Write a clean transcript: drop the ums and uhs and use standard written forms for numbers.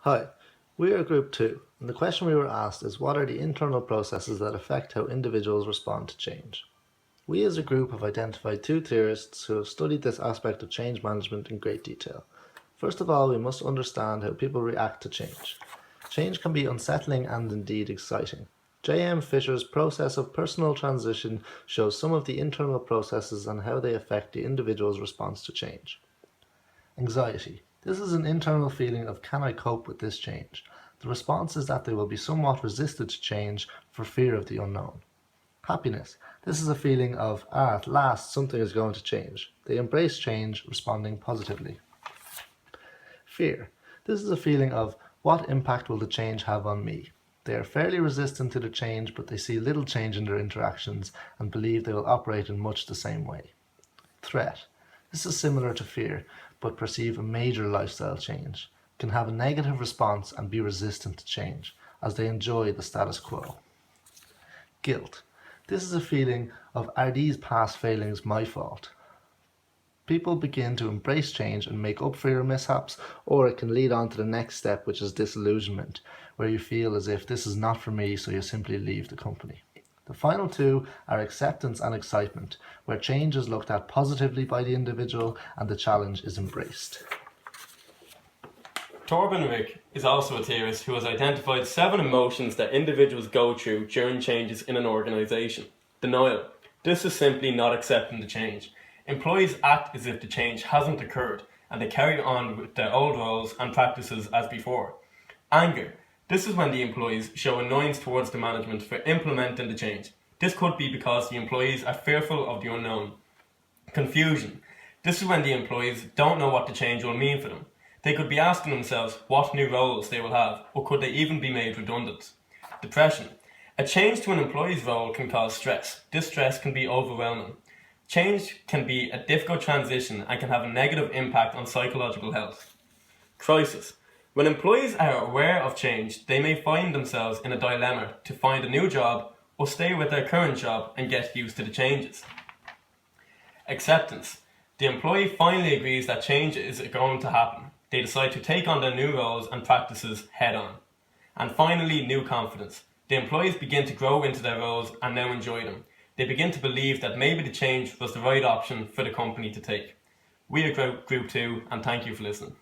Hi, we are Group 2, and the question we were asked is what are the internal processes that affect how individuals respond to change? We as a group have identified two theorists who have studied this aspect of change management in great detail. First of all, we must understand how people react to change. Change can be unsettling and indeed exciting. J.M. Fisher's process of personal transition shows some of the internal processes and how they affect the individual's response to change. Anxiety. This is an internal feeling of can I cope with this change? The response is that they will be somewhat resistant to change for fear of the unknown. Happiness. This is a feeling of, at last something is going to change. They embrace change, responding positively. Fear. This is a feeling of, what impact will the change have on me? They are fairly resistant to the change, but they see little change in their interactions and believe they will operate in much the same way. Threat. This is similar to fear, but perceive a major lifestyle change, can have a negative response and be resistant to change, as they enjoy the status quo. Guilt. This is a feeling of, are these past failings my fault? People begin to embrace change and make up for your mishaps, or it can lead on to the next step, which is disillusionment, where you feel as if this is not for me, so you simply leave the company. The final two are acceptance and excitement, where change is looked at positively by the individual and the challenge is embraced. Torben Rick is also a theorist who has identified 7 emotions that individuals go through during changes in an organisation. Denial. This is simply not accepting the change. Employees act as if the change hasn't occurred and they carry on with their old roles and practices as before. Anger. This is when the employees show annoyance towards the management for implementing the change. This could be because the employees are fearful of the unknown. Confusion. This is when the employees don't know what the change will mean for them. They could be asking themselves what new roles they will have, or could they even be made redundant. Depression. A change to an employee's role can cause stress. This stress can be overwhelming. Change can be a difficult transition and can have a negative impact on psychological health. Crisis. When employees are aware of change, they may find themselves in a dilemma to find a new job or stay with their current job and get used to the changes. Acceptance. The employee finally agrees that change is going to happen. They decide to take on their new roles and practices head on. And finally, new confidence. The employees begin to grow into their roles and now enjoy them. They begin to believe that maybe the change was the right option for the company to take. We are Group 2 and thank you for listening.